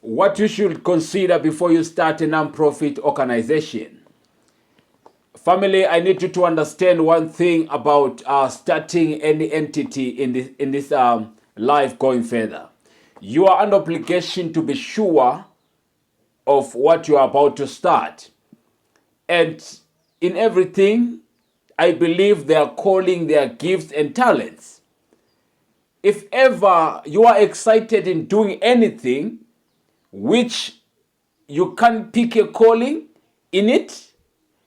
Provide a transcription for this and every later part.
what you should consider before you start a non-profit organization. Family, I need you to understand one thing about starting any entity in this life going further. You are under obligation to be sure of what you are about to start. And in everything, I believe they are calling their gifts and talents. If ever you are excited in doing anything which you can't pick a calling in it,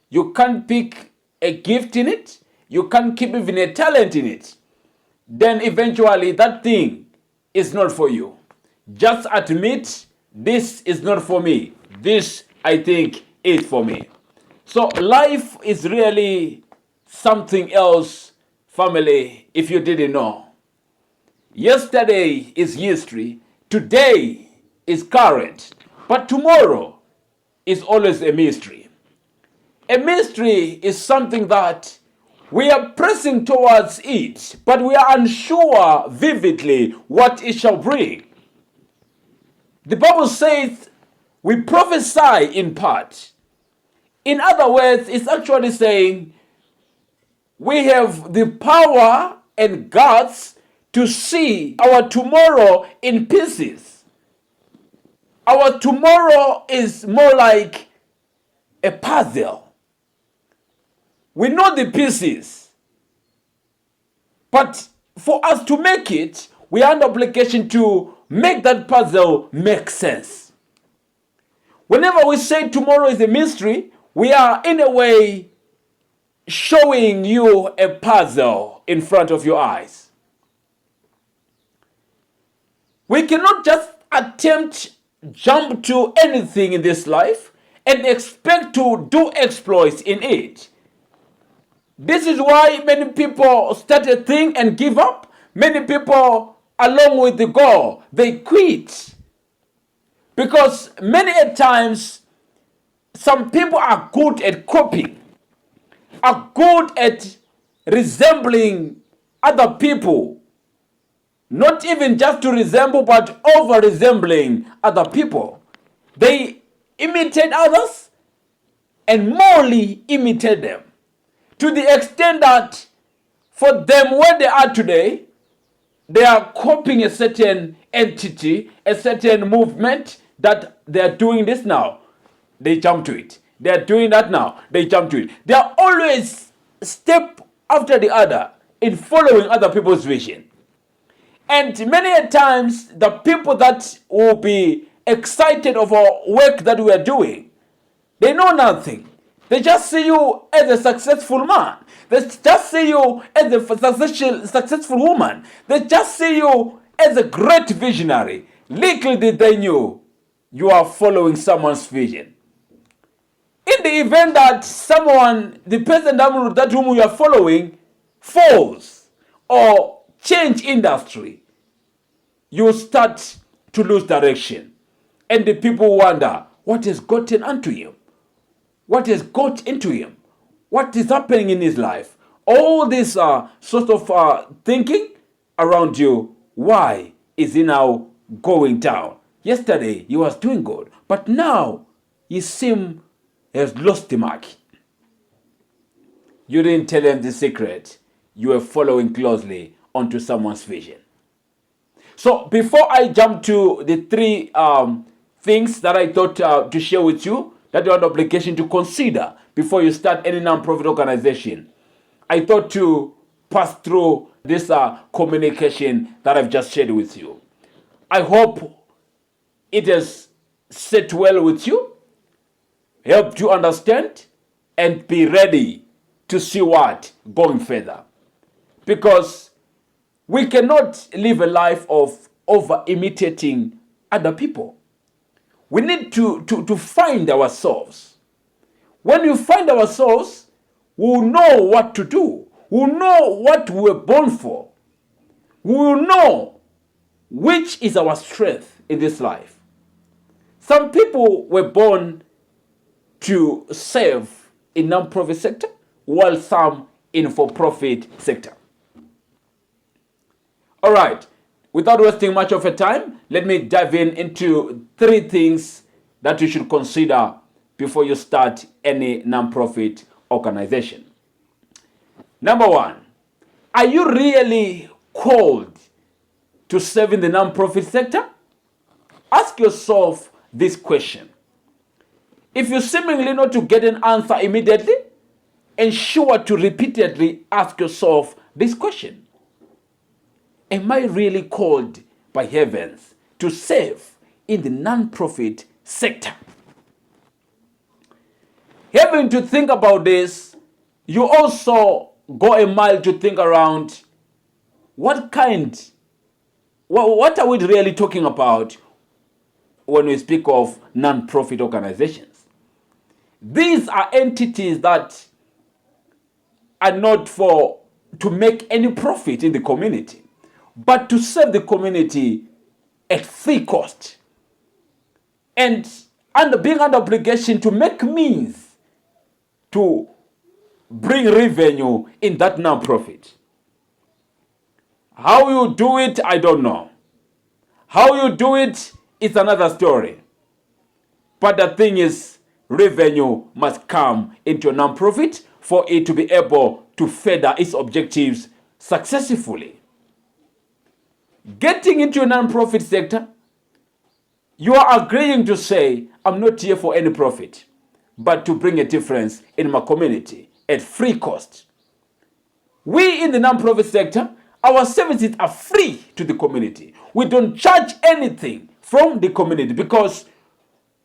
you can't pick a gift in it, you can't keep even a talent in it, then eventually that thing is not for you. Just admit, this is not for me. This, I think, is for me. So life is really something else, family, if you didn't know. Yesterday is history, today is current, but tomorrow is always a mystery. A mystery is something that we are pressing towards it, but we are unsure vividly what it shall bring. The Bible says we prophesy in part. In other words, it's actually saying we have the power and guts to see our tomorrow in pieces. Our tomorrow is more like a puzzle. We know the pieces, but for us to make it, we are under obligation to make that puzzle make sense. Whenever we say tomorrow is a mystery, we are in a way showing you a puzzle in front of your eyes. We cannot just attempt jump to anything in this life and expect to do exploits in it. This is why many people start a thing and give up. Many people, along with the goal, they quit. Because many a times, some people are good at copying, are good at resembling other people. Not even just to resemble, but over-resembling other people. They imitate others and morally imitate them. To the extent that for them, where they are today, they are copying a certain entity, a certain movement that they are doing this now. They jump to it. They are doing that now. They jump to it. They are always step after the other in following other people's vision. And many a times, the people that will be excited of our work that we are doing, they know nothing. They just see you as a successful man. They just see you as a successful woman. They just see you as a great visionary. Little did they know you are following someone's vision. In the event that someone, the person that whom you are following, falls or change industry, you start to lose direction. And the people wonder, what has gotten unto him? What has got into him? What is happening in his life? All this sort of thinking around you. Why is he now going down? Yesterday he was doing good, but now he seems has lost the mark. You didn't tell him the secret. You were following closely onto someone's vision. So before I jump to the three things that I thought to share with you, that you have an obligation to consider before you start any non-profit organization, I thought to pass through this communication that I've just shared with you. I hope it has set well with you, helped you understand, and be ready to see what going further. Because we cannot live a life of over-imitating other people. We need to find ourselves. When you find ourselves, we'll know what to do. We'll know what we were born for. We will know which is our strength in this life. Some people were born to serve in non-profit sector, while some in for-profit sector. All right. Without wasting much of your time, let me dive into 3 things that you should consider before you start any nonprofit organization. Number 1, are you really called to serve in the nonprofit sector? Ask yourself this question. If you seemingly not to get an answer immediately, ensure to repeatedly ask yourself this question. Am I really called by heavens to serve in the non-profit sector? Having to think about this, you also go a mile to think around what are we really talking about when we speak of non-profit organizations. These are entities that are not to make any profit in the community, but to serve the community at free cost and being under obligation to make means to bring revenue in that non-profit. How you do it, I don't know. How you do it is another story. But the thing is, revenue must come into a non-profit for it to be able to further its objectives successfully. Getting into a non-profit sector, you are agreeing to say, I'm not here for any profit, but to bring a difference in my community at free cost. We in the non-profit sector, our services are free to the community. We don't charge anything from the community because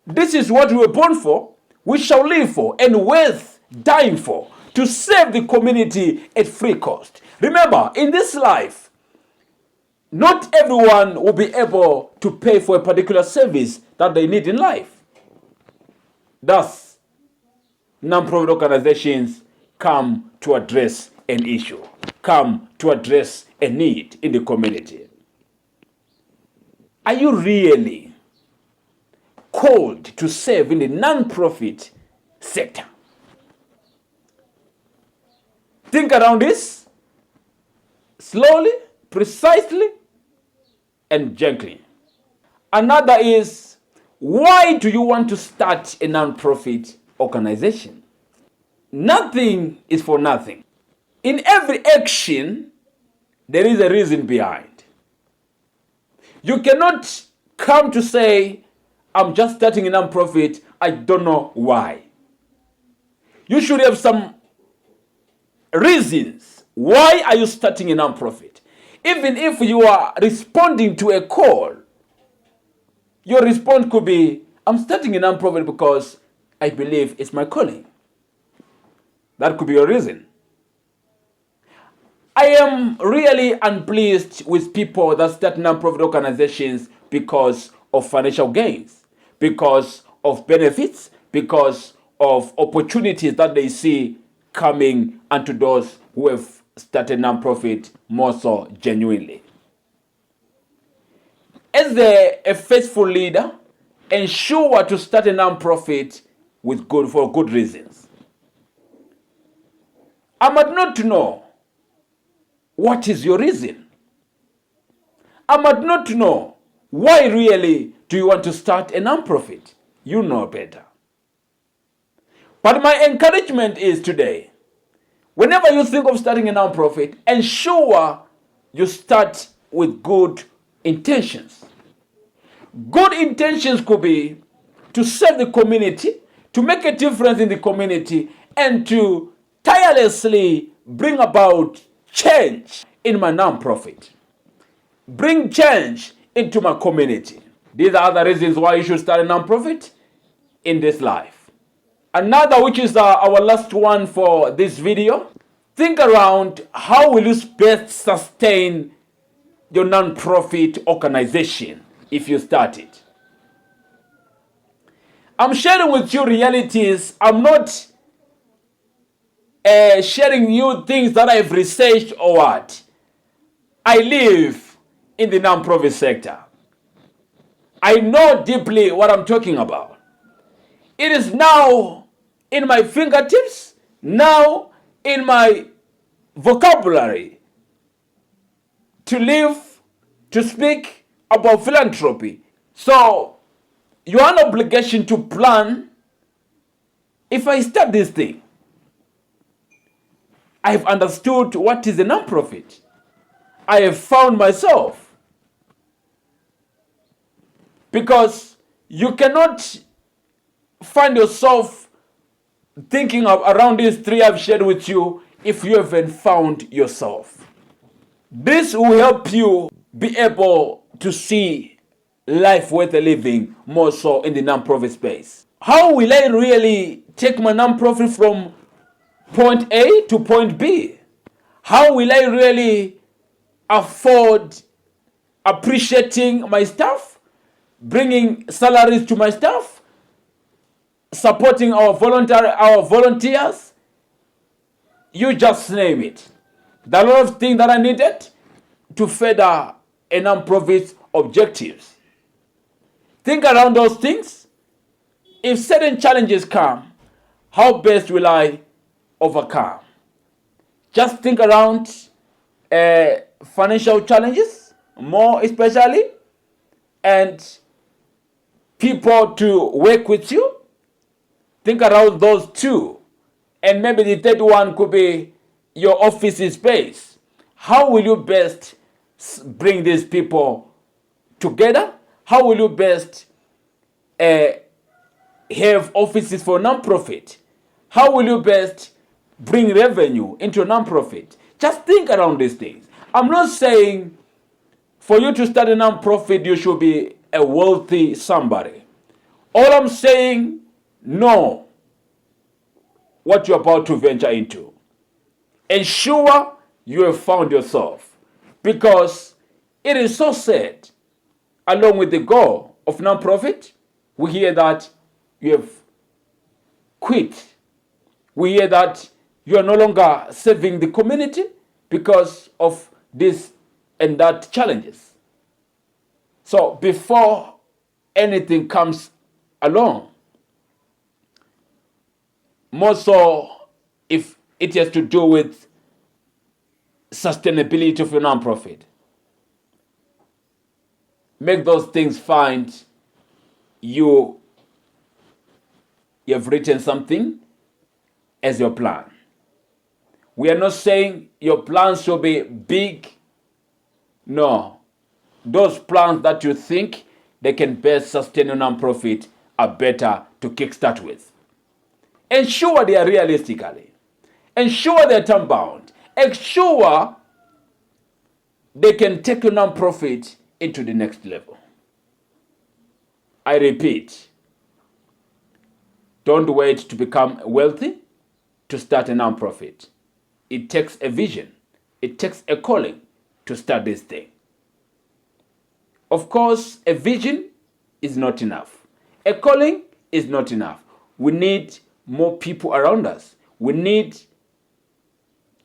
this is what we were born for, we shall live for, and worth dying for, to serve the community at free cost. Remember, in this life, not everyone will be able to pay for a particular service that they need in life. Thus, non-profit organizations come to address an issue, come to address a need in the community. Are you really called to serve in the non-profit sector? Think around this slowly, precisely, and gently. Another is, why do you want to start a non-profit organization? Nothing is for nothing. In every action, there is a reason behind. You cannot come to say, I'm just starting a non-profit, I don't know why. You should have some reasons. Why are you starting a non-profit? Even if you are responding to a call, your response could be, I'm starting a non-profit because I believe it's my calling. That could be your reason. I am really unpleased with people that start non-profit organizations because of financial gains, because of benefits, because of opportunities that they see coming unto those who have started non-profit more so genuinely. As a faithful leader, ensure to start a non-profit for good reasons. I might not know what is your reason. I might not know why really do you want to start a non-profit. You know better. But my encouragement is today, whenever you think of starting a non-profit, ensure you start with good intentions. Good intentions could be to serve the community, to make a difference in the community, and to tirelessly bring about change in my non-profit. Bring change into my community. These are the reasons why you should start a non-profit in this life. Another, which is our last one for this video, think around how will you best sustain your non-profit organization if you start it. I'm sharing with you realities. I'm not sharing you things that I've researched or what. I live in the non-profit sector. I know deeply what I'm talking about. It is now in my fingertips, now in my vocabulary to live, to speak about philanthropy. So you have an obligation to plan. If I start this thing, I have understood what is a non-profit. I have found myself. Because you cannot find yourself thinking of around these three I've shared with you if you haven't found yourself. This will help you be able to see life worth living more so in the non-profit space. How will I really take my non-profit from point A to point B? How will I really afford appreciating my staff, bringing salaries to my staff, supporting our volunteers? You just name it. There are a lot of things that are needed to further a non-profit objectives. Think around those things. If certain challenges come, how best will I overcome? Just think around financial challenges, more especially, and people to work with you. Think around those two. And maybe the third one could be your office space. How will you best bring these people together? How will you best have offices for non-profit? How will you best bring revenue into a non-profit? Just think around these things. I'm not saying for you to start a non-profit, you should be a wealthy somebody. All I'm saying, know what you're about to venture into. Ensure you have found yourself, because it is so sad, along with the goal of non-profit, we hear that you have quit. We hear that you are no longer serving the community because of this and that challenges. So before anything comes along, more so if it has to do with sustainability of your nonprofit, make those things find you have written something as your plan. We are not saying your plans should be big. No. Those plans that you think they can best sustain your nonprofit are better to kickstart with. Ensure they are realistically. Ensure they're time bound. Ensure they can take your nonprofit into the next level. I repeat, don't wait to become wealthy to start a nonprofit. It takes a vision. It takes a calling to start this thing. Of course, a vision is not enough. A calling is not enough. We need more people around us. We need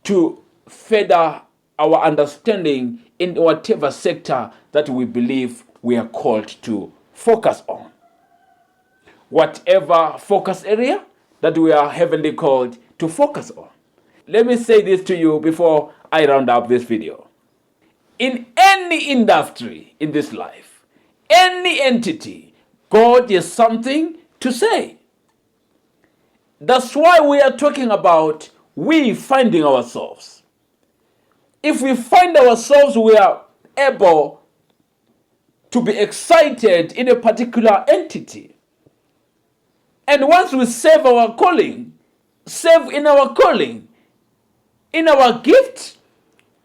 to further our understanding in whatever sector that we believe we are called to focus on. Whatever focus area that we are heavenly called to focus on. Let me say this to you before I round up this video. In any industry in this life, any entity, God has something to say. That's why we are talking about we finding ourselves. If we find ourselves, we are able to be excited in a particular entity. And once we serve our calling, serve in our calling, in our gift,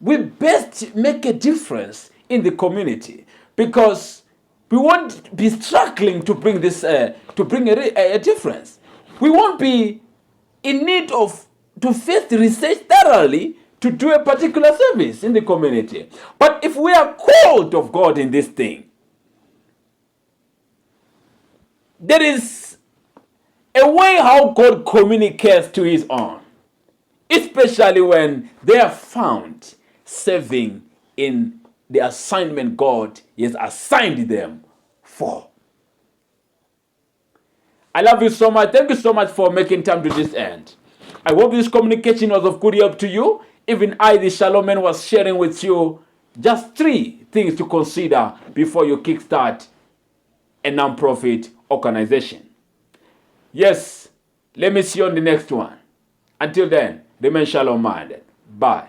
we best make a difference in the community, because we won't be struggling to bring this, to bring a difference. We won't be in need of to first research thoroughly to do a particular service in the community. But if we are called of God in this thing, there is a way how God communicates to his own, especially when they are found serving in the assignment God has assigned them for. I love you so much. Thank you so much for making time to this end. I hope this communication was of good help to you. Even I, the Shalom man, was sharing with you Just 3 things to consider before you kickstart a non-profit organization. Yes, let me see you on the next one. Until then, remain shalom minded. Bye.